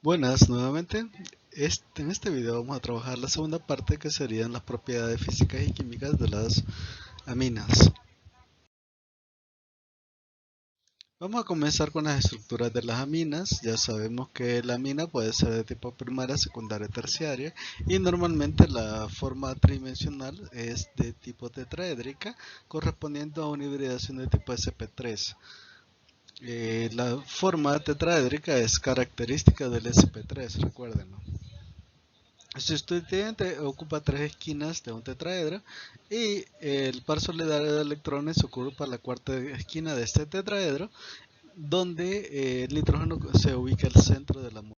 Buenas, nuevamente. En este video vamos a trabajar la segunda parte que serían las propiedades físicas y químicas de las aminas. Vamos a comenzar con las estructuras de las aminas. Ya sabemos que la amina puede ser de tipo primaria, secundaria, terciaria y normalmente la forma tridimensional es de tipo tetraédrica correspondiendo a una hibridación de tipo sp3. La forma tetraédrica es característica del sp3, recuérdenlo. Su estudiante ocupa tres esquinas de un tetraedro y el par solidario de electrones ocupa la cuarta esquina de este tetraedro, donde el nitrógeno se ubica al centro de la molécula.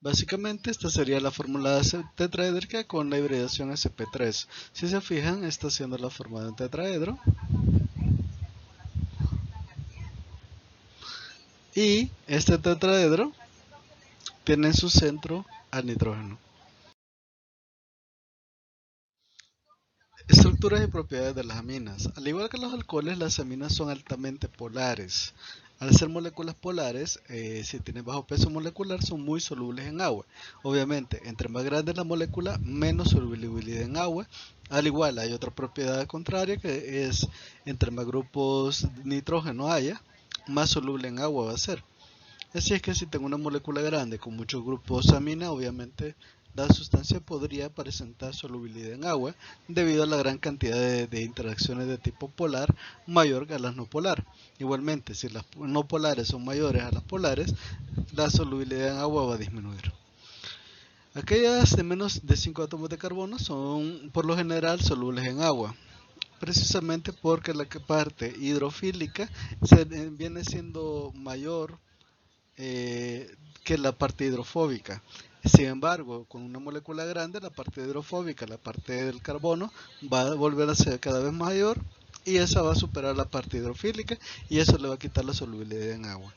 Básicamente esta sería la fórmula tetraédrica con la hibridación sp3. Si se fijan, está siendo la forma de un tetraedro y este tetraedro tiene en su centro al nitrógeno. Estructuras y propiedades de las aminas. Al igual que los alcoholes, las aminas son altamente polares. Al ser moléculas polares, si tienen bajo peso molecular, son muy solubles en agua. Obviamente, entre más grande la molécula, menos solubilidad en agua. Al igual, hay otra propiedad contraria que es, entre más grupos de nitrógeno haya, más soluble en agua va a ser. Así es que si tengo una molécula grande con muchos grupos amina, obviamente la sustancia podría presentar solubilidad en agua debido a la gran cantidad de interacciones de tipo polar mayor que a las no polar. Igualmente, si las no polares son mayores a las polares, la solubilidad en agua va a disminuir. Aquellas de menos de 5 átomos de carbono son por lo general solubles en agua, precisamente porque la parte hidrofílica viene siendo mayor que la parte hidrofóbica. Sin embargo, con una molécula grande, la parte hidrofóbica, la parte del carbono, va a volver a ser cada vez mayor y esa va a superar la parte hidrofílica y eso le va a quitar la solubilidad en agua.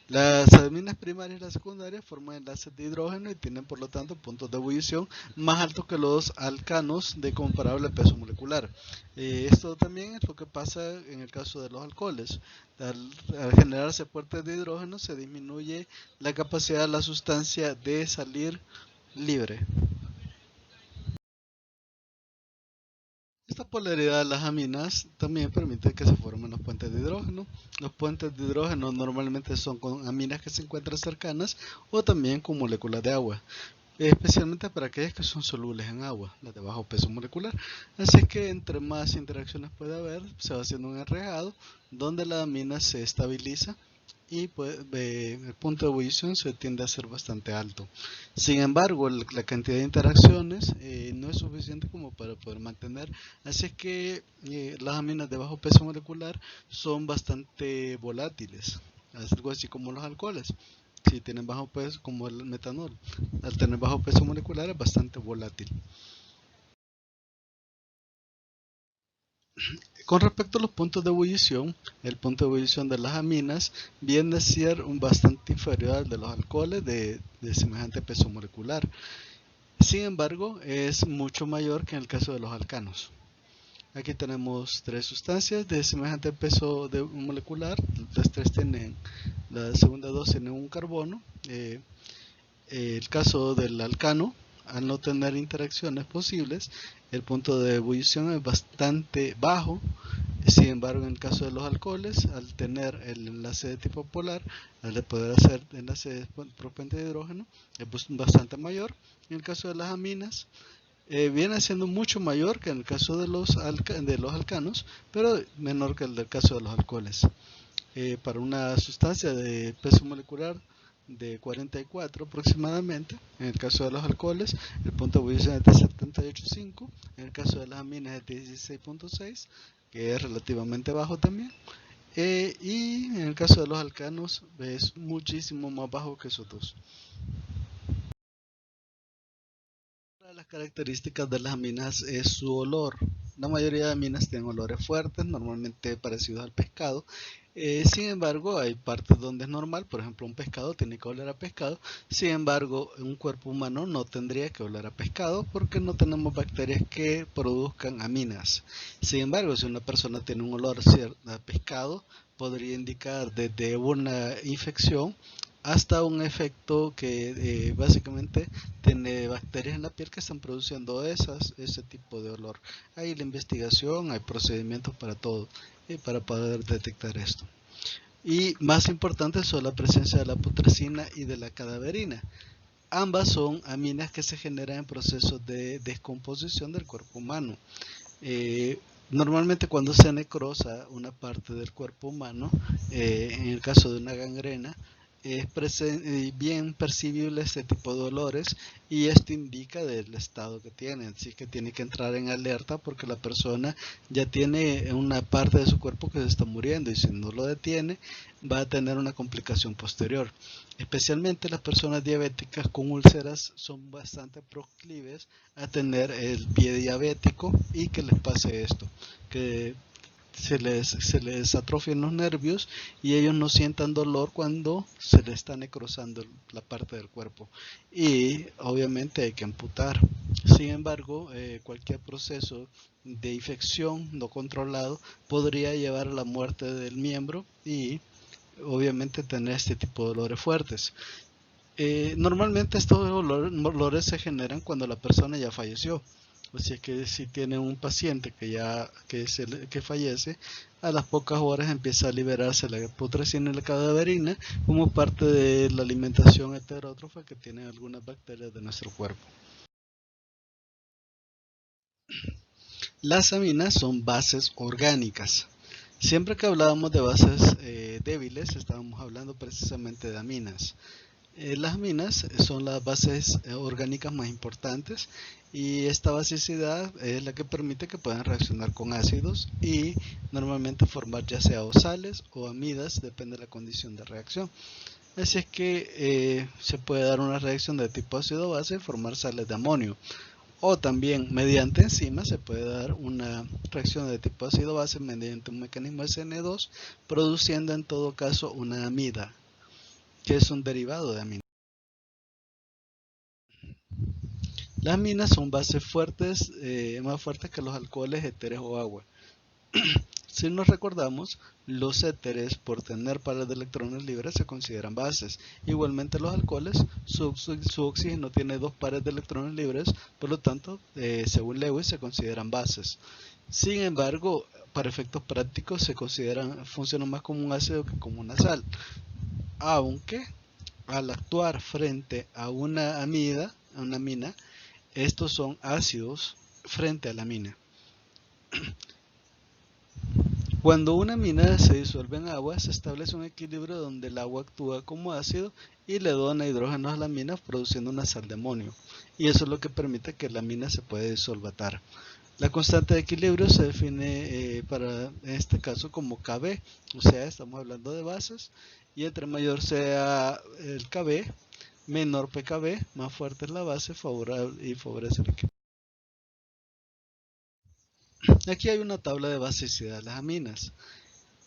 Las aminas primarias y las secundarias forman enlaces de hidrógeno y tienen por lo tanto puntos de ebullición más altos que los alcanos de comparable peso molecular. Esto también es lo que pasa en el caso de los alcoholes. Al generarse puertas de hidrógeno se disminuye la capacidad de la sustancia de salir libre. Esta polaridad de las aminas también permite que se formen los puentes de hidrógeno. Los puentes de hidrógeno normalmente son con aminas que se encuentran cercanas o también con moléculas de agua, especialmente para aquellas que son solubles en agua, las de bajo peso molecular. Así es que entre más interacciones puede haber, se va haciendo un enrejado donde la amina se estabiliza y pues, el punto de ebullición se tiende a ser bastante alto. Sin embargo, la cantidad de interacciones no es suficiente como para poder mantener, así es que las aminas de bajo peso molecular son bastante volátiles, algo así como los alcoholes. Si tienen bajo peso, como el metanol, al tener bajo peso molecular es bastante volátil. Con respecto a los puntos de ebullición, el punto de ebullición de las aminas viene a ser bastante inferior al de los alcoholes de semejante peso molecular. Sin embargo, es mucho mayor que en el caso de los alcanos. Aquí tenemos tres sustancias de semejante peso molecular. Las tres tienen, las segundas dos tienen un carbono. El caso del alcano, al no tener interacciones posibles, el punto de ebullición es bastante bajo. Sin embargo, en el caso de los alcoholes, al tener el enlace de tipo polar, al poder hacer enlace propente de hidrógeno, es bastante mayor. En el caso de las aminas, viene siendo mucho mayor que en el caso de los alcanos, pero menor que el del caso de los alcoholes. Para una sustancia de peso molecular de 44 aproximadamente, en el caso de los alcoholes, el punto de ebullición es de 78,5, en el caso de las aminas es de 16,6, que es relativamente bajo también, y en el caso de los alcanos es muchísimo más bajo que esos dos. Una de las características de las aminas es su olor. La mayoría de aminas tienen olores fuertes, normalmente parecidos al pescado. Sin embargo, hay partes donde es normal, por ejemplo, un pescado tiene que oler a pescado. Sin embargo, un cuerpo humano no tendría que oler a pescado porque no tenemos bacterias que produzcan aminas. Sin embargo, si una persona tiene un olor a pescado, podría indicar desde una infección hasta un efecto que básicamente tiene bacterias en la piel que están produciendo ese tipo de olor. Hay la investigación, hay procedimientos para todo para poder detectar esto. Y más importante son la presencia de la putrescina y de la cadaverina. Ambas son aminas que se generan en procesos de descomposición del cuerpo humano. Normalmente cuando se necrosa una parte del cuerpo humano, en el caso de una gangrena, es bien percibible este tipo de dolores y esto indica del estado que tiene, así que tiene que entrar en alerta porque la persona ya tiene una parte de su cuerpo que se está muriendo y si no lo detiene va a tener una complicación posterior. Especialmente las personas diabéticas con úlceras son bastante proclives a tener el pie diabético y que les pase esto, que se les atrofian los nervios y ellos no sientan dolor cuando se les está necrosando la parte del cuerpo y obviamente hay que amputar. Sin embargo, cualquier proceso de infección no controlado podría llevar a la muerte del miembro y obviamente tener este tipo de dolores fuertes. Normalmente estos dolores se generan cuando la persona ya falleció. O sea que si tiene un paciente que fallece, a las pocas horas empieza a liberarse la putrescina y la cadaverina como parte de la alimentación heterótrofa que tienen algunas bacterias de nuestro cuerpo. Las aminas son bases orgánicas. Siempre que hablábamos de bases débiles, estábamos hablando precisamente de aminas. Las aminas son las bases orgánicas más importantes y esta basicidad es la que permite que puedan reaccionar con ácidos y normalmente formar ya sea o sales o amidas, depende de la condición de reacción. Así es que se puede dar una reacción de tipo ácido-base y formar sales de amonio. O también mediante enzimas se puede dar una reacción de tipo ácido-base mediante un mecanismo SN2, produciendo en todo caso una amida, que es un derivado de amina. Las aminas son bases fuertes, más fuertes que los alcoholes, éteres o agua. Si nos recordamos, los éteres por tener pares de electrones libres se consideran bases. Igualmente los alcoholes, su oxígeno tiene dos pares de electrones libres, por lo tanto, según Lewis, se consideran bases. Sin embargo, para efectos prácticos funcionan más como un ácido que como una sal. Aunque al actuar frente a una amina, estos son ácidos frente a la amina. Cuando una amina se disuelve en agua, se establece un equilibrio donde el agua actúa como ácido y le dona hidrógeno a la amina produciendo una sal de amonio. Y eso es lo que permite que la amina se pueda disolvatar. La constante de equilibrio se define en este caso como Kb, o sea, estamos hablando de bases, y entre mayor sea el Kb, menor pKb, más fuerte es la base favorable y favorece el equilibrio. Aquí hay una tabla de basicidad de las aminas.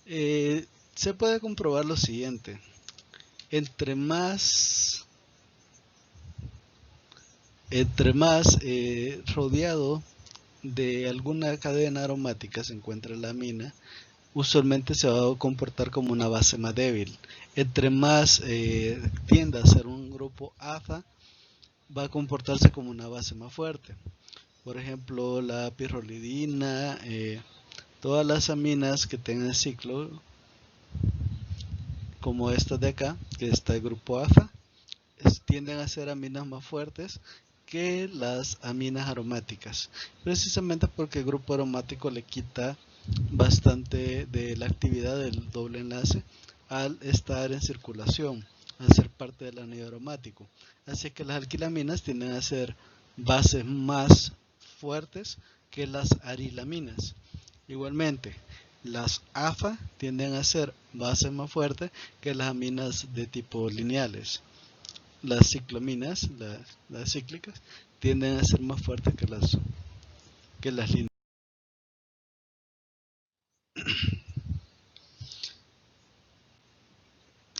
Se puede comprobar lo siguiente. Entre más rodeado de alguna cadena aromática se encuentra la amina, usualmente se va a comportar como una base más débil. Entre más tienda a ser un grupo alfa, va a comportarse como una base más fuerte. Por ejemplo, la pirrolidina, todas las aminas que tengan ciclo, como esta de acá, que está el grupo alfa, tienden a ser aminas más fuertes que las aminas aromáticas, precisamente porque el grupo aromático le quita bastante de la actividad del doble enlace al estar en circulación, al ser parte del anillo aromático. Así que las alquilaminas tienden a ser bases más fuertes que las arilaminas. Igualmente, las AFA tienden a ser bases más fuertes que las aminas de tipo lineales. Las ciclominas, las cíclicas, tienden a ser más fuertes que las lineales.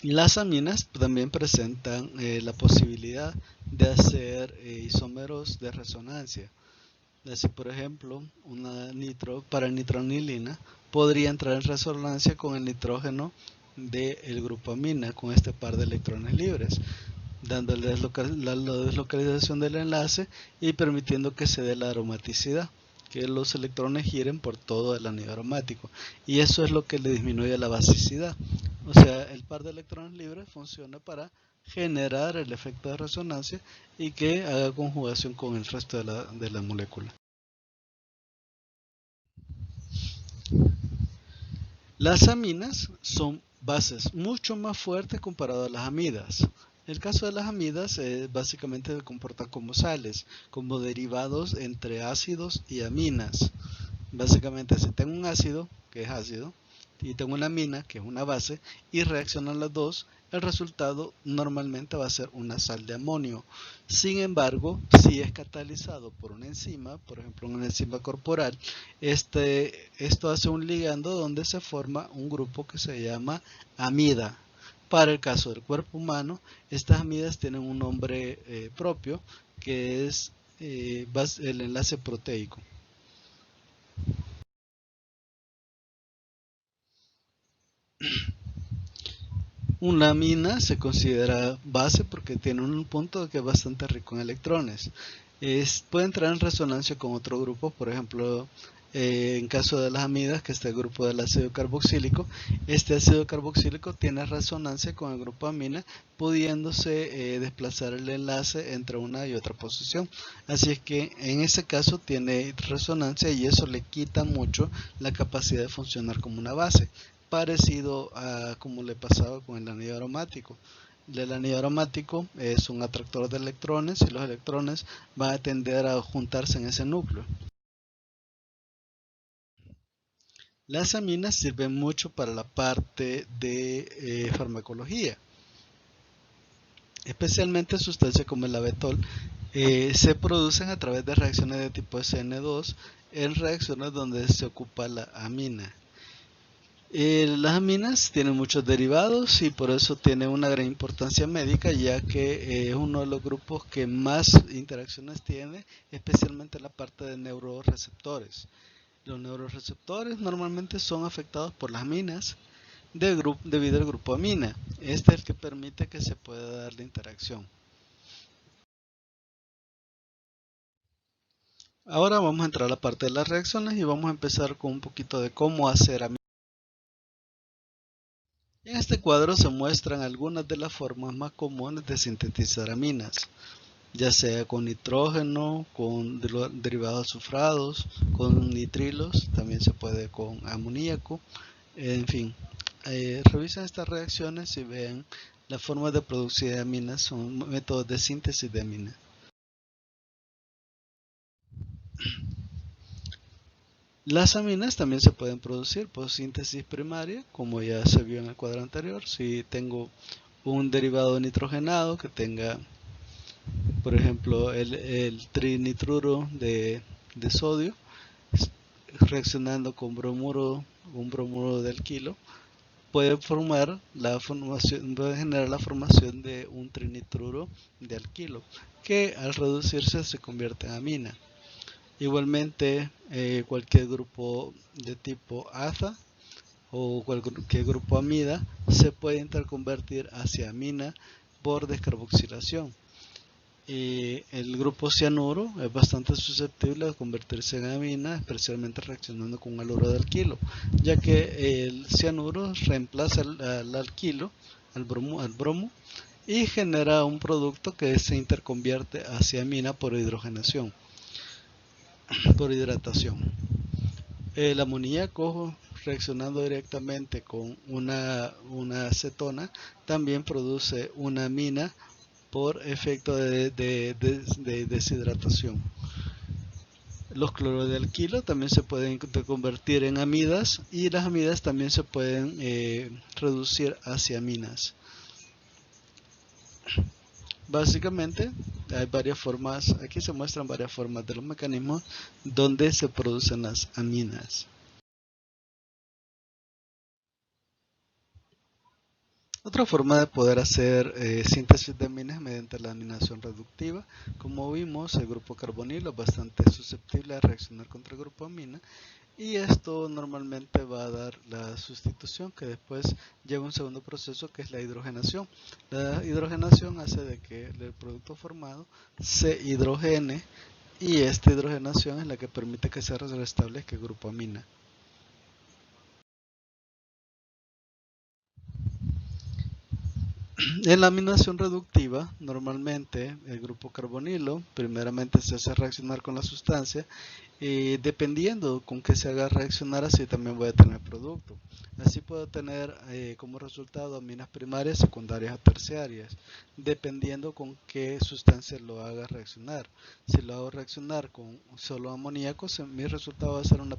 Las aminas también presentan la posibilidad de hacer isómeros de resonancia. Así, por ejemplo, para nitronilina podría entrar en resonancia con el nitrógeno del grupo amina, con este par de electrones libres, dándole la deslocalización del enlace y permitiendo que se dé la aromaticidad, que los electrones giren por todo el anillo aromático, y eso es lo que le disminuye la basicidad. O sea, el par de electrones libres funciona para generar el efecto de resonancia y que haga conjugación con el resto de la molécula. Las aminas son bases mucho más fuertes comparado a las amidas. El caso de las amidas básicamente se comportan como sales, como derivados entre ácidos y aminas. Básicamente, si tengo un ácido, que es ácido, y tengo una amina, que es una base, y reaccionan las dos, el resultado normalmente va a ser una sal de amonio. Sin embargo, si es catalizado por una enzima, por ejemplo una enzima corporal, esto hace un ligando donde se forma un grupo que se llama amida. Para el caso del cuerpo humano, estas amidas tienen un nombre propio, que es el enlace proteico. Una amina se considera base porque tiene un punto que es bastante rico en electrones. Puede entrar en resonancia con otro grupo, por ejemplo, en caso de las amidas, que está el grupo del ácido carboxílico. Este ácido carboxílico tiene resonancia con el grupo amina, pudiéndose desplazar el enlace entre una y otra posición. Así es que en ese caso tiene resonancia y eso le quita mucho la capacidad de funcionar como una base, parecido a como le pasaba con el anillo aromático. El anillo aromático es un atractor de electrones y los electrones van a tender a juntarse en ese núcleo. Las aminas sirven mucho para la parte de farmacología, especialmente sustancias como el abetol. Se producen a través de reacciones de tipo SN2 en reacciones donde se ocupa la amina. Las aminas tienen muchos derivados y por eso tiene una gran importancia médica, ya que es uno de los grupos que más interacciones tiene, especialmente en la parte de neuroreceptores. Los neuroreceptores normalmente son afectados por las aminas debido al grupo amina. Este es el que permite que se pueda dar la interacción. Ahora vamos a entrar a la parte de las reacciones y vamos a empezar con un poquito de cómo hacer aminas. En este cuadro se muestran algunas de las formas más comunes de sintetizar aminas, ya sea con nitrógeno, con derivados azufrados, con nitrilos, también se puede con amoníaco, en fin. Revisen estas reacciones y vean las formas de producción de aminas, son métodos de síntesis de aminas. Las aminas también se pueden producir por síntesis primaria, como ya se vio en el cuadro anterior. Si tengo un derivado nitrogenado que tenga, por ejemplo, el trinitruro de sodio, reaccionando con un bromuro de alquilo, puede generar la formación de un trinitruro de alquilo, que al reducirse se convierte en amina. Igualmente, cualquier grupo de tipo aza o cualquier grupo amida se puede interconvertir hacia amina por descarboxilación. El grupo cianuro es bastante susceptible de convertirse en amina, especialmente reaccionando con haluro de alquilo, ya que el cianuro reemplaza al alquilo, al bromo, y genera un producto que se interconvierte hacia amina por hidrogenación, por hidratación. El amoníaco, reaccionando directamente con una acetona, también produce una amina por efecto de deshidratación. Los cloros de alquilo también se pueden convertir en amidas y las amidas también se pueden reducir hacia aminas. Básicamente hay varias formas, aquí se muestran varias formas de los mecanismos donde se producen las aminas. Otra forma de poder hacer síntesis de aminas es mediante la aminación reductiva. Como vimos, el grupo carbonilo es bastante susceptible a reaccionar contra el grupo amina y esto normalmente va a dar la sustitución, que después lleva un segundo proceso que es la hidrogenación. La hidrogenación hace de que el producto formado se hidrogene y esta hidrogenación es la que permite que se restablezca el grupo amina. En la aminación reductiva, normalmente el grupo carbonilo primeramente se hace reaccionar con la sustancia y dependiendo con qué se haga reaccionar, así también voy a tener producto. Así puedo tener como resultado aminas primarias, secundarias o terciarias, dependiendo con qué sustancia lo haga reaccionar. Si lo hago reaccionar con solo amoníaco, mi resultado va a ser una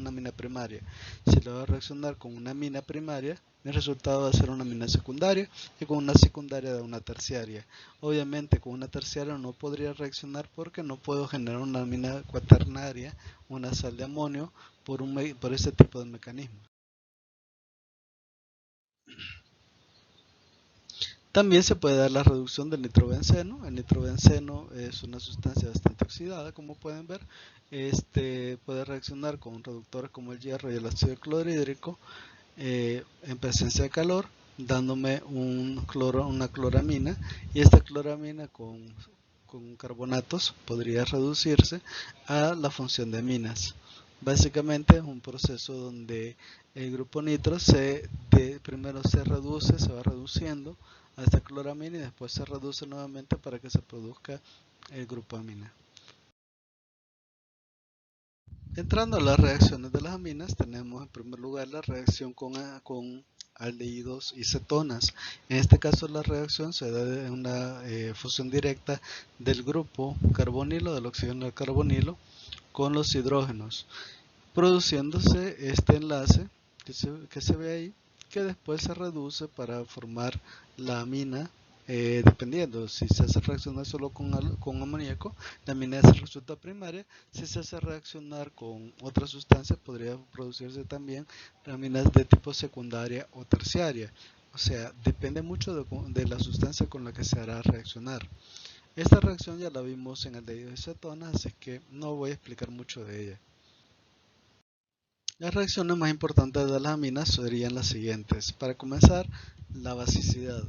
amina primaria. Si lo hago reaccionar con una amina primaria, mi resultado va a ser una amina secundaria y con una secundaria da una terciaria. Obviamente con una terciaria no podría reaccionar porque no puedo generar una amina cuaternaria, una sal de amonio, por este tipo de mecanismo. También se puede dar la reducción del nitrobenceno. El nitrobenceno es una sustancia bastante oxidada, como pueden ver. Este puede reaccionar con reductores como el hierro y el ácido clorhídrico en presencia de calor, dándome una cloramina, y esta cloramina con carbonatos podría reducirse a la función de aminas. Básicamente es un proceso donde el grupo nitro primero se reduce, se va reduciendo hasta cloramina y después se reduce nuevamente para que se produzca el grupo amina. Entrando a las reacciones de las aminas, tenemos en primer lugar la reacción con aldehídos y cetonas. En este caso la reacción se da de una fusión directa del grupo carbonilo, del oxígeno del carbonilo, con los hidrógenos, produciéndose este enlace que se ve ahí, que después se reduce para formar la amina. Dependiendo si se hace reaccionar solo con amoníaco, la amina es el resultado primaria. Si se hace reaccionar con otra sustancia, podría producirse también aminas de tipo secundaria o terciaria. O sea, depende mucho de la sustancia con la que se hará reaccionar. Esta reacción ya la vimos en aldehídos y cetonas, así que no voy a explicar mucho de ella. Las reacciones más importantes de las aminas serían las siguientes. Para comenzar, la basicidad.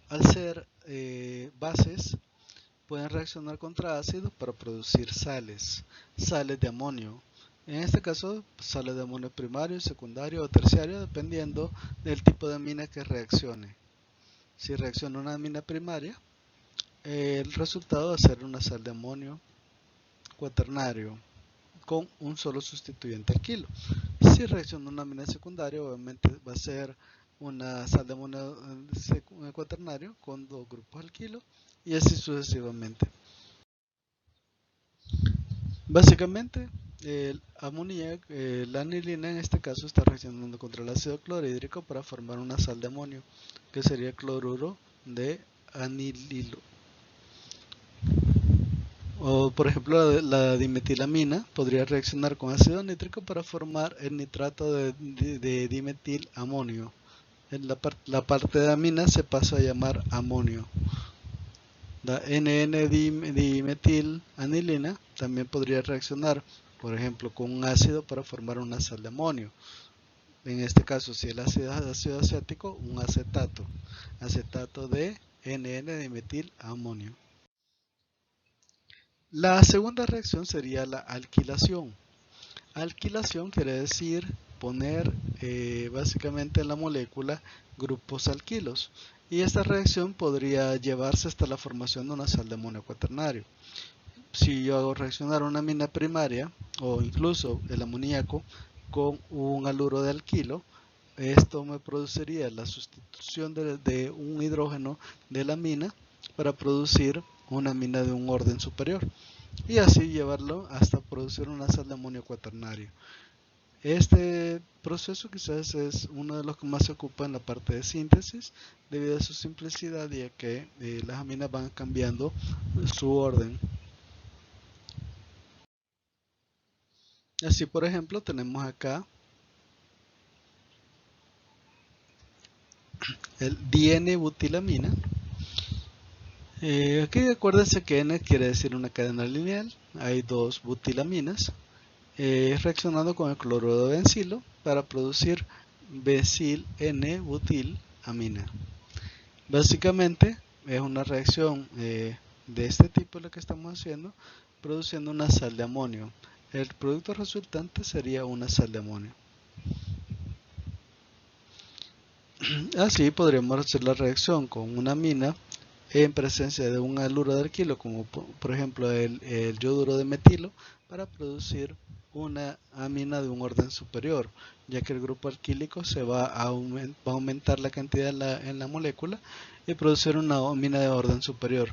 Al ser bases, pueden reaccionar contra ácidos para producir sales de amonio. En este caso, sales de amonio primario, secundario o terciario, dependiendo del tipo de amina que reaccione. Si reacciona una amina primaria, el resultado va a ser una sal de amonio cuaternario con un solo sustituyente alquilo. Si reacciona una amina secundaria, obviamente va a ser una sal de amonio cuaternario con dos grupos alquilo y así sucesivamente. Básicamente, la anilina en este caso está reaccionando contra el ácido clorhídrico para formar una sal de amonio, que sería cloruro de anililo. O por ejemplo la dimetilamina podría reaccionar con ácido nítrico para formar el nitrato de dimetilamonio. La parte de amina se pasa a llamar amonio. La NN-dimetilanilina también podría reaccionar, por ejemplo, con un ácido para formar una sal de amonio. En este caso, si el ácido es ácido acético, un acetato de NN-dimetilamonio. La segunda reacción sería la alquilación. Alquilación quiere decir poner básicamente en la molécula grupos alquilos, y esta reacción podría llevarse hasta la formación de una sal de amonio cuaternario. Si yo hago reaccionar una amina primaria o incluso el amoníaco con un haluro de alquilo, esto me produciría la sustitución de un hidrógeno de la amina para producir una amina de un orden superior y así llevarlo hasta producir una sal de amonio cuaternario. Este proceso quizás es uno de los que más se ocupa en la parte de síntesis debido a su simplicidad y a que las aminas van cambiando su orden. Así por ejemplo tenemos acá el diN-butilamina. Aquí acuérdense que N quiere decir una cadena lineal. Hay dos butilaminas reaccionando con el cloruro de bencilo para producir bencil N-butilamina. Básicamente es una reacción de este tipo lo que estamos haciendo, produciendo una sal de amonio. El producto resultante sería una sal de amonio. Así podríamos hacer la reacción con una amina en presencia de un haluro de alquilo, como por ejemplo el yoduro de metilo, para producir una amina de un orden superior, ya que el grupo alquílico se va a aumentar la cantidad en la molécula y producir una amina de orden superior.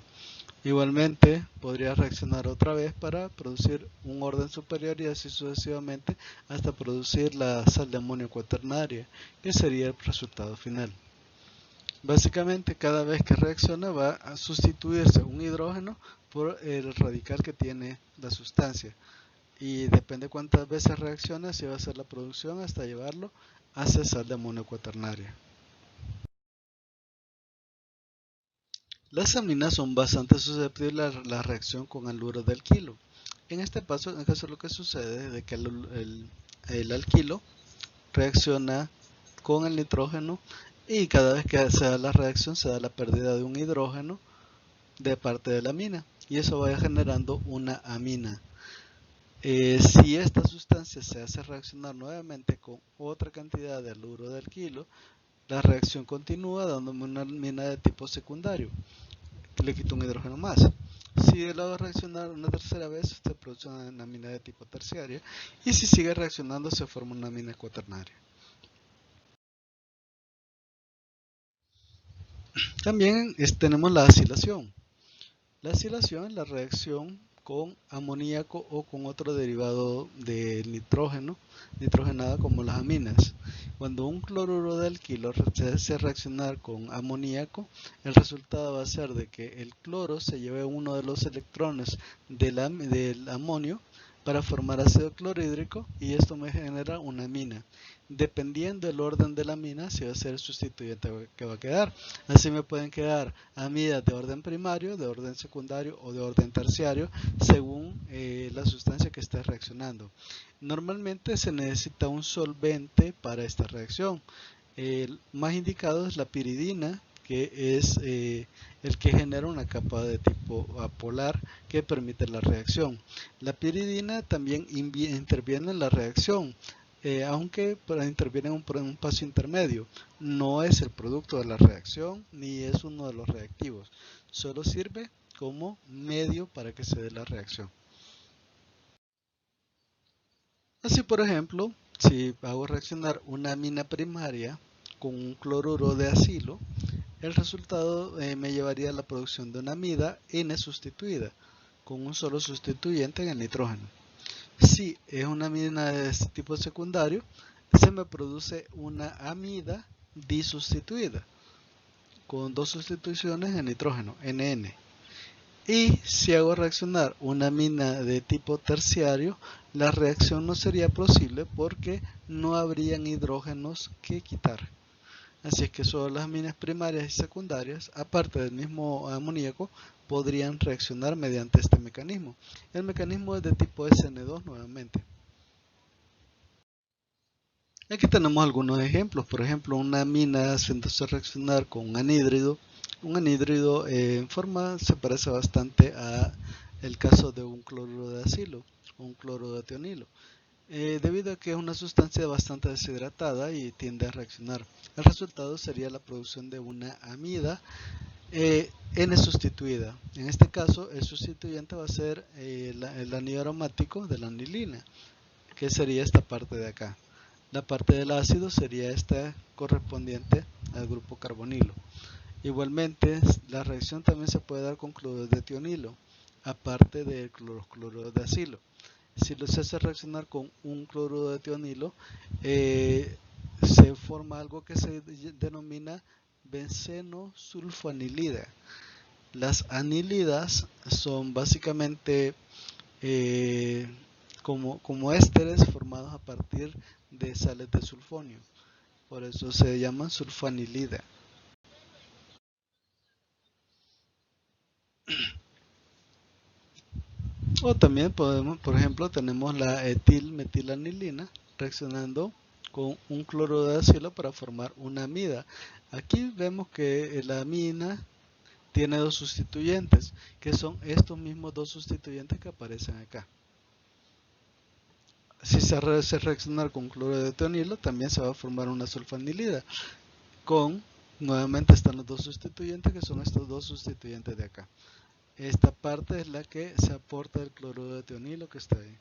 Igualmente podría reaccionar otra vez para producir un orden superior y así sucesivamente hasta producir la sal de amonio cuaternaria, que sería el resultado final. Básicamente cada vez que reacciona va a sustituirse un hidrógeno por el radical que tiene la sustancia, y depende cuántas veces reacciona si va a ser la producción hasta llevarlo hacia sal de amonio cuaternaria. Las aminas son bastante susceptibles a la reacción con haluro de alquilo. En este caso lo que sucede es de que el alquilo reacciona con el nitrógeno y cada vez que se da la reacción se da la pérdida de un hidrógeno de parte de la amina y eso va generando una amina. Si esta sustancia se hace reaccionar nuevamente con otra cantidad de haluro de alquilo, la reacción continúa dándome una amina de tipo secundario que le quita un hidrógeno más. Si lo hago reaccionar una tercera vez, se produce una amina de tipo terciaria, y si sigue reaccionando se forma una amina cuaternaria. También tenemos la acilación. La acilación es la reacción con amoníaco o con otro derivado del nitrógeno, nitrogenada como las aminas. Cuando un cloruro de alquilo se hace reaccionar con amoníaco, el resultado va a ser de que el cloro se lleve uno de los electrones del amonio para formar ácido clorhídrico y esto me genera una amina. Dependiendo del orden de la amina, se va a ser el sustituyente que va a quedar. Así me pueden quedar amidas de orden primario, de orden secundario o de orden terciario, según la sustancia que esté reaccionando. Normalmente se necesita un solvente para esta reacción. El más indicado es la piridina, que es el que genera una capa de tipo apolar que permite la reacción. La piridina también interviene en la reacción, aunque interviene en un paso intermedio. No es el producto de la reacción ni es uno de los reactivos, solo sirve como medio para que se dé la reacción. Así, por ejemplo, si hago reaccionar una amina primaria con un cloruro de acilo, el resultado me llevaría a la producción de una amida N sustituida, con un solo sustituyente en el nitrógeno. Si es una amina de este tipo secundario, se me produce una amida disustituida, con dos sustituciones en nitrógeno, NN. Y si hago reaccionar una amina de tipo terciario, la reacción no sería posible porque no habrían hidrógenos que quitar. Así es que solo las aminas primarias y secundarias, aparte del mismo amoníaco, podrían reaccionar mediante este mecanismo. El mecanismo es de tipo SN2 nuevamente. Aquí tenemos algunos ejemplos, por ejemplo una amina haciéndose reaccionar con un anhídrido. Un anhídrido en forma se parece bastante a el caso de un cloruro de acilo o un cloro de tionilo, debido a que es una sustancia bastante deshidratada y tiende a reaccionar. El resultado sería la producción de una amida N sustituida. En este caso el sustituyente va a ser el anillo aromático de la anilina, que sería esta parte de acá. La parte del ácido sería esta correspondiente al grupo carbonilo. Igualmente, la reacción también se puede dar con cloruros de tionilo, aparte de los cloruros de acilo. Si se hace reaccionar con un cloruro de tionilo, se forma algo que se denomina benceno sulfoanilida. Las anilidas son básicamente como ésteres formados a partir de sales de sulfonio, por eso se llaman sulfanilida. O también podemos, por ejemplo, tenemos la etilmetilanilina reaccionando con un cloruro de acilo para formar una amida. Aquí vemos que la amina tiene dos sustituyentes, que son estos mismos dos sustituyentes que aparecen acá. Si se hace reaccionar con cloruro de tionilo, también se va a formar una sulfanilida. Nuevamente están los dos sustituyentes, que son estos dos sustituyentes de acá. Esta parte es la que se aporta el cloruro de tionilo que está ahí.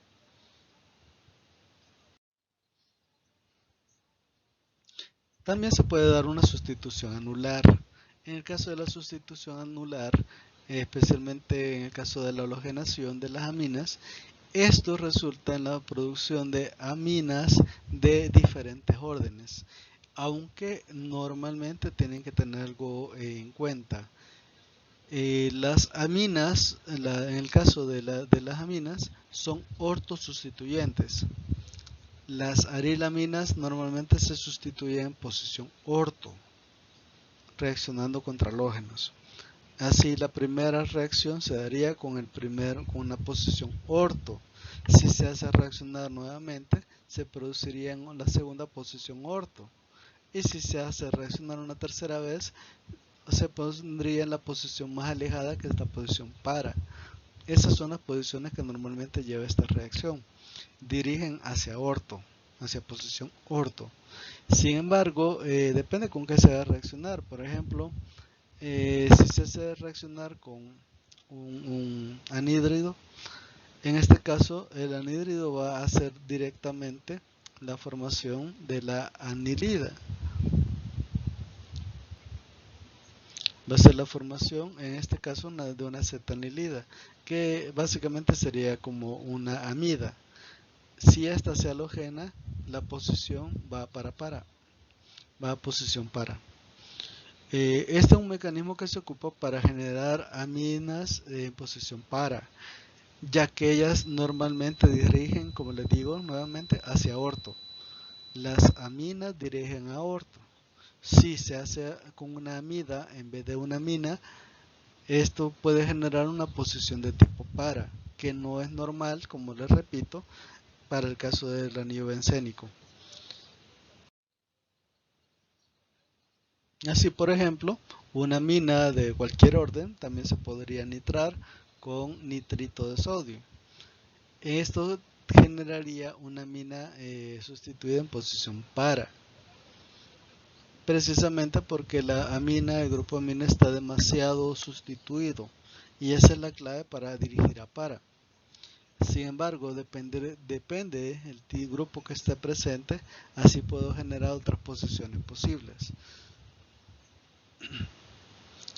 También se puede dar una sustitución anular. En el caso de la sustitución anular, especialmente en el caso de la halogenación de las aminas, esto resulta en la producción de aminas de diferentes órdenes, aunque normalmente tienen que tener algo en cuenta. Las aminas, en el caso de las aminas, son ortosustituyentes. Las arilaminas normalmente se sustituyen en posición orto, reaccionando contra halógenos. Así, la primera reacción se daría con una posición orto. Si se hace reaccionar nuevamente, se produciría en la segunda posición orto. Y si se hace reaccionar una tercera vez, se pondría en la posición más alejada, que es la posición para. Esas son las posiciones que normalmente lleva esta reacción. Dirigen hacia orto, hacia posición orto. Sin embargo, depende con qué se va a reaccionar. Por ejemplo, si se hace reaccionar con un anhídrido, en este caso el anhídrido va a hacer directamente la formación de la anilida. Va a ser la formación, en este caso, de una acetanilida, que básicamente sería como una amida. Si esta se halogena, la posición va va a posición para. Este es un mecanismo que se ocupa para generar aminas en posición para, ya que ellas normalmente dirigen, como les digo nuevamente, hacia orto. Las aminas dirigen a orto. Si se hace con una amida en vez de una amina, esto puede generar una posición de tipo para, que no es normal, como les repito, para el caso del anillo bencénico. Así, por ejemplo, una amina de cualquier orden también se podría nitrar con nitrito de sodio. Esto generaría una amina sustituida en posición para, precisamente porque la amina, el grupo amina está demasiado sustituido, y esa es la clave para dirigir a para. Sin embargo, depende el grupo que esté presente, así puedo generar otras posiciones posibles.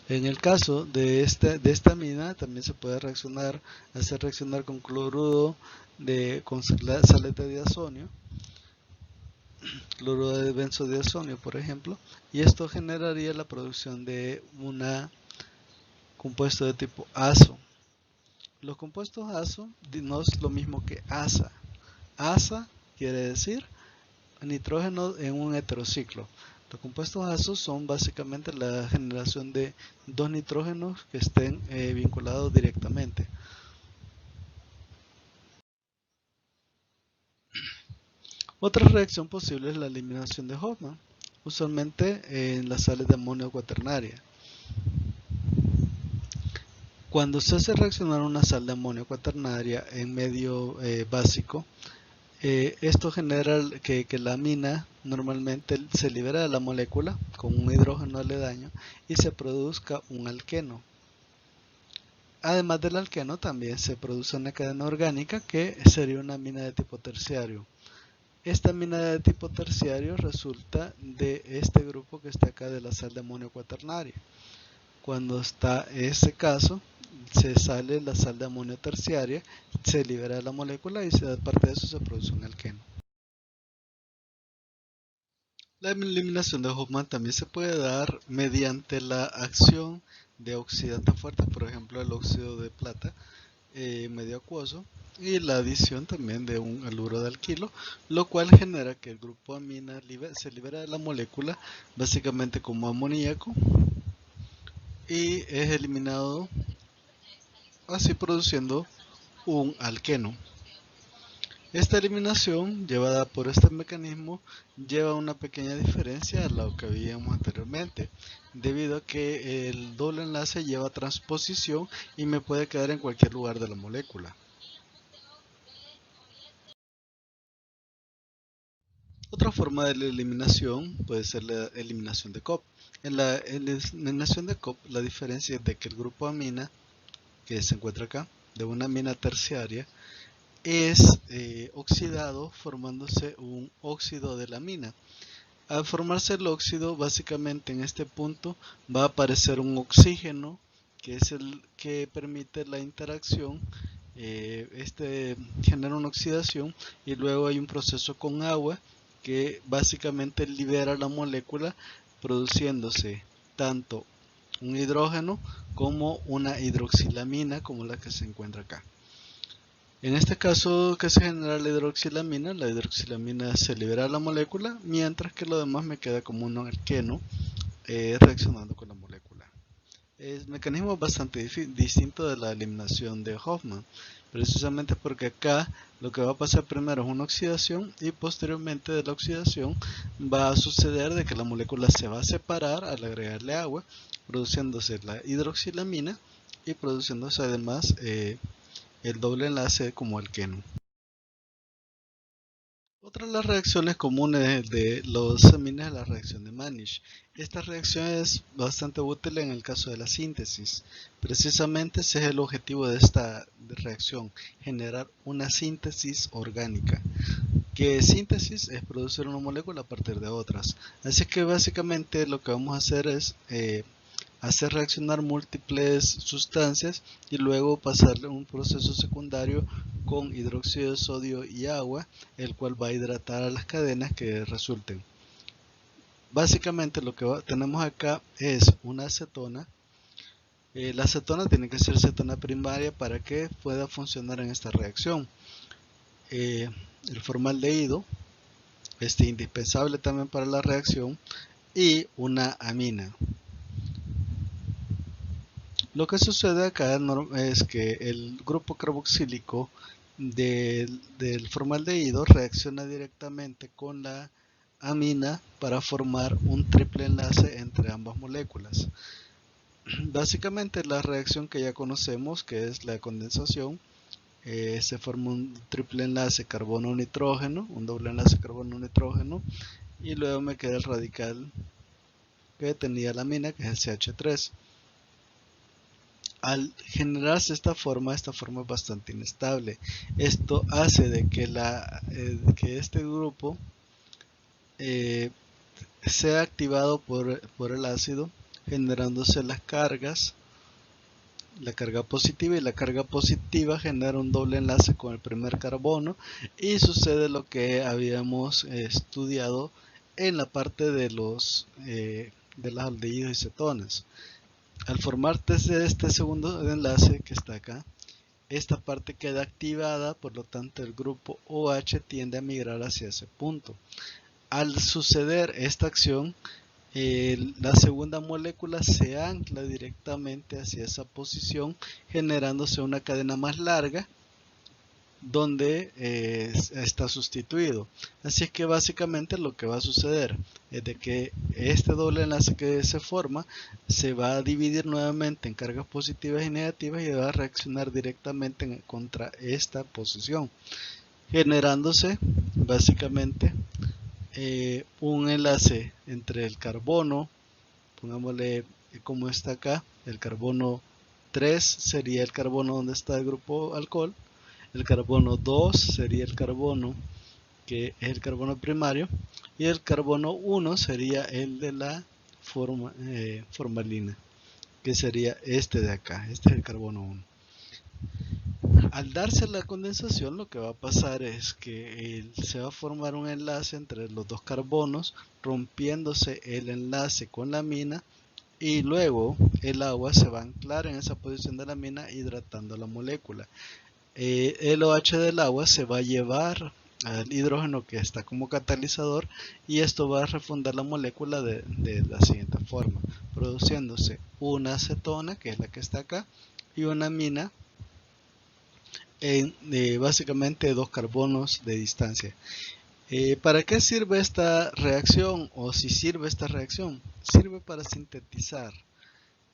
En el caso de esta amina, también se puede hacer reaccionar con cloruro con sales de diazonio, cloruro de benzodiazonio, por ejemplo, y esto generaría la producción de un compuesto de tipo azo. Los compuestos azo no es lo mismo que asa. Asa quiere decir nitrógeno en un heterociclo. Los compuestos azos son básicamente la generación de dos nitrógenos que estén vinculados directamente. Otra reacción posible es la eliminación de Hoffman, usualmente en las sales de amonio cuaternaria. Cuando se hace reaccionar una sal de amonio cuaternaria en medio básico, esto genera que la amina normalmente se libera de la molécula con un hidrógeno aledaño y se produzca un alqueno. Además del alqueno, también se produce una cadena orgánica que sería una amina de tipo terciario. Esta amina de tipo terciario resulta de este grupo que está acá de la sal de amonio cuaternaria. Cuando está ese caso, se sale la sal de amonio terciaria, se libera de la molécula y aparte de eso se produce un alqueno. La eliminación de Hoffman también se puede dar mediante la acción de oxidantes fuertes, por ejemplo el óxido de plata medio acuoso, y la adición también de un haluro de alquilo, lo cual genera que el grupo amina se libera de la molécula básicamente como amoníaco y es eliminado, así produciendo un alqueno. Esta eliminación, llevada por este mecanismo, lleva una pequeña diferencia a lo que veíamos anteriormente, debido a que el doble enlace lleva transposición y me puede quedar en cualquier lugar de la molécula. Otra forma de la eliminación puede ser la eliminación de Cobb. En la eliminación de Cobb, la diferencia es de que el grupo amina, que se encuentra acá, de una amina terciaria, es oxidado formándose un óxido de la amina. Al formarse el óxido, básicamente en este punto va a aparecer un oxígeno que es el que permite la interacción. Este genera una oxidación y luego hay un proceso con agua que básicamente libera la molécula, produciéndose tanto un hidrógeno como una hidroxilamina, como la que se encuentra acá. En este caso que se genera la hidroxilamina se libera de la molécula, mientras que lo demás me queda como un alqueno reaccionando con la molécula. El mecanismo es bastante distinto de la eliminación de Hofmann, precisamente porque acá lo que va a pasar primero es una oxidación y posteriormente de la oxidación va a suceder de que la molécula se va a separar al agregarle agua, produciéndose la hidroxilamina y produciéndose además el doble enlace como alqueno. Otra de las reacciones comunes de los amines es la reacción de Mannich. Esta reacción es bastante útil en el caso de la síntesis. Precisamente ese es el objetivo de esta reacción, generar una síntesis orgánica. Que síntesis es producir una molécula a partir de otras. Así que básicamente lo que vamos a hacer es hacer reaccionar múltiples sustancias y luego pasarle un proceso secundario con hidróxido de sodio y agua, el cual va a hidratar a las cadenas que resulten. Básicamente lo que tenemos acá es una acetona. La acetona tiene que ser acetona primaria para que pueda funcionar en esta reacción. El formaldehído, indispensable también para la reacción, y una amina. Lo que sucede acá es que el grupo carboxílico del formaldehído reacciona directamente con la amina para formar un triple enlace entre ambas moléculas. Básicamente la reacción que ya conocemos, que es la condensación, se forma un triple enlace carbono-nitrógeno, un doble enlace carbono-nitrógeno, y luego me queda el radical que tenía la amina, que es el CH3. Al generarse esta forma es bastante inestable. Esto hace de que, que este grupo sea activado por el ácido, generándose las cargas, la carga positiva, y la carga positiva genera un doble enlace con el primer carbono y sucede lo que habíamos estudiado en la parte de los aldehídos y cetonas. Al formarse este segundo enlace que está acá, esta parte queda activada, por lo tanto el grupo OH tiende a migrar hacia ese punto. Al suceder esta acción, la segunda molécula se ancla directamente hacia esa posición, generándose una cadena más larga donde está sustituido. Así es que básicamente lo que va a suceder es de que este doble enlace que se forma se va a dividir nuevamente en cargas positivas y negativas y va a reaccionar directamente contra esta posición, generándose básicamente un enlace entre el carbono, pongámosle como está acá, el carbono 3 sería el carbono donde está el grupo alcohol. El carbono 2 sería el carbono que es el carbono primario, y el carbono 1 sería el de la formalina, que sería este de acá. Este es el carbono 1. Al darse la condensación, lo que va a pasar es que se va a formar un enlace entre los dos carbonos, rompiéndose el enlace con la amina, y luego el agua se va a anclar en esa posición de la amina, hidratando la molécula. El OH del agua se va a llevar al hidrógeno que está como catalizador, y esto va a refundar la molécula de la siguiente forma, produciéndose una acetona, que es la que está acá, y una amina, en básicamente 2 carbonos de distancia. ¿Para qué sirve esta reacción? O si sirve esta reacción, sirve para sintetizar.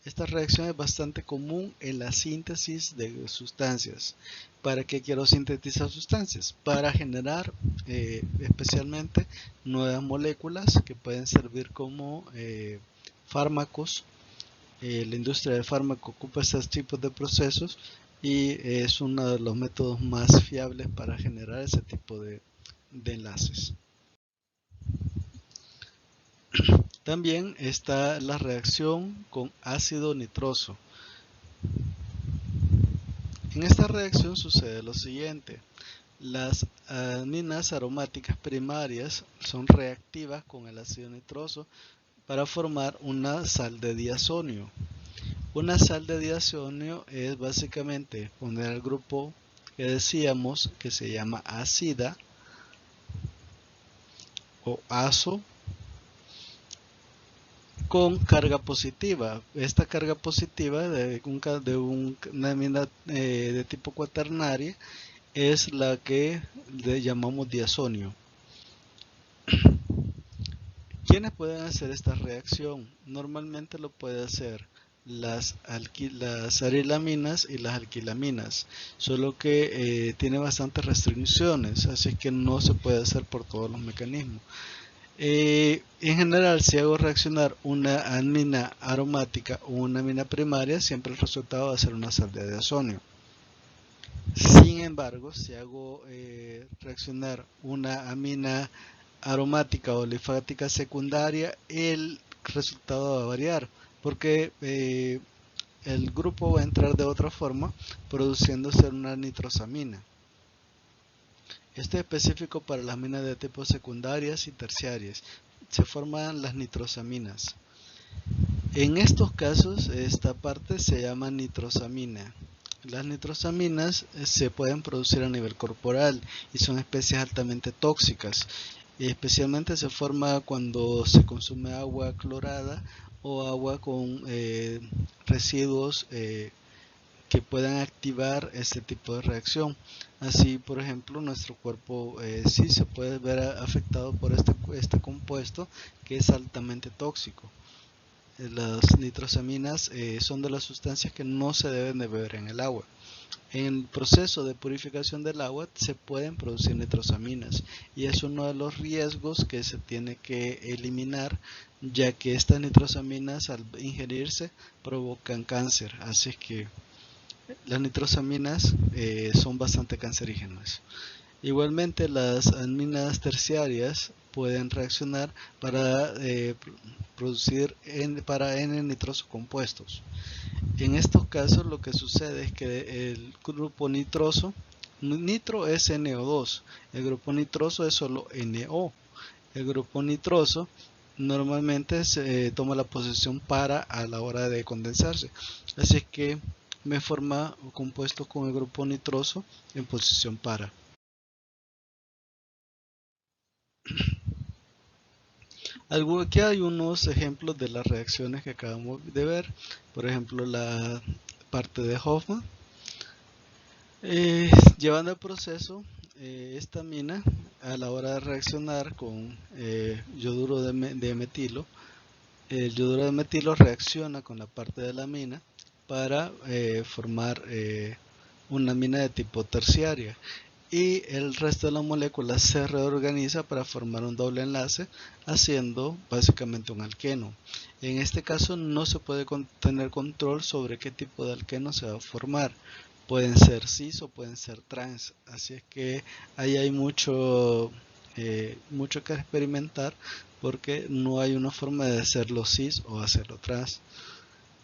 Esta reacción es bastante común en la síntesis de sustancias. ¿Para qué quiero sintetizar sustancias? Para generar especialmente nuevas moléculas que pueden servir como fármacos. La industria del fármaco ocupa estos tipos de procesos y es uno de los métodos más fiables para generar ese tipo de enlaces. También está la reacción con ácido nitroso. En esta reacción sucede lo siguiente: las aminas aromáticas primarias son reactivas con el ácido nitroso para formar una sal de diazonio. Una sal de diazonio es básicamente poner el grupo que decíamos que se llama ácida o azo con carga positiva. Esta carga positiva de una amina de tipo cuaternaria es la que le llamamos diazonio. ¿Quiénes pueden hacer esta reacción? Normalmente lo puede hacer las arilaminas y las alquilaminas, solo que tiene bastantes restricciones, así que no se puede hacer por todos los mecanismos. En general, si hago reaccionar una amina aromática o una amina primaria, siempre el resultado va a ser una sal de diazonio. Sin embargo, si hago reaccionar una amina aromática o alifática secundaria, el resultado va a variar porque el grupo va a entrar de otra forma, produciéndose una nitrosamina. Esto es específico para las aminas de tipo secundarias y terciarias. Se forman las nitrosaminas. En estos casos, esta parte se llama nitrosamina. Las nitrosaminas se pueden producir a nivel corporal y son especies altamente tóxicas. Especialmente se forma cuando se consume agua clorada o agua con residuos que puedan activar este tipo de reacción. Así, por ejemplo, nuestro cuerpo sí se puede ver afectado por este compuesto que es altamente tóxico. Las nitrosaminas son de las sustancias que no se deben de beber en el agua. En el proceso de purificación del agua se pueden producir nitrosaminas y es uno de los riesgos que se tiene que eliminar, ya que estas nitrosaminas al ingerirse provocan cáncer. Así que las nitrosaminas son bastante cancerígenas. Igualmente, las aminas terciarias pueden reaccionar para producir para N-nitroso compuestos. En estos casos lo que sucede es que el grupo nitroso, nitro es NO2, el grupo nitroso es solo NO. El grupo nitroso normalmente se toma la posición para a la hora de condensarse, así que me forma compuestos con el grupo nitroso en posición para. Aquí hay unos ejemplos de las reacciones que acabamos de ver. Por ejemplo, la parte de Hoffman. Llevando el proceso, esta amina a la hora de reaccionar con yoduro de metilo, el yoduro de metilo reacciona con la parte de la amina para formar una amina de tipo terciaria, y el resto de la molécula se reorganiza para formar un doble enlace, haciendo básicamente un alqueno. En este caso no se puede tener control sobre qué tipo de alqueno se va a formar. Pueden ser cis o pueden ser trans, así es que ahí hay mucho que experimentar, porque no hay una forma de hacerlo cis o hacerlo trans.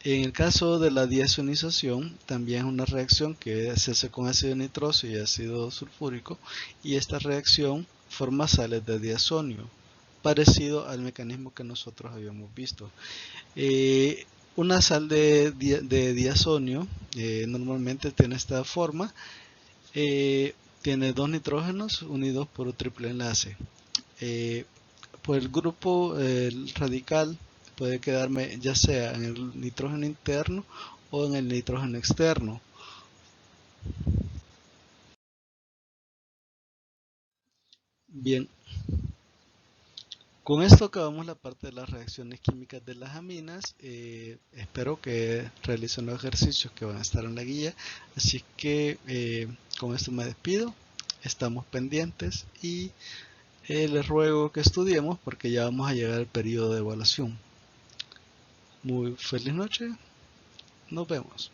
En el caso de la diazonización, también es una reacción que se hace con ácido nitroso y ácido sulfúrico, y esta reacción forma sales de diazonio, parecido al mecanismo que nosotros habíamos visto. Una sal de diazonio normalmente tiene esta forma, tiene dos nitrógenos unidos por un triple enlace. Pues el grupo radical puede quedarme ya sea en el nitrógeno interno o en el nitrógeno externo. Bien, con esto acabamos la parte de las reacciones químicas de las aminas. Espero que realicen los ejercicios que van a estar en la guía. Así que con esto me despido. Estamos pendientes y les ruego que estudiemos porque ya vamos a llegar al periodo de evaluación. Muy feliz noche. Nos vemos.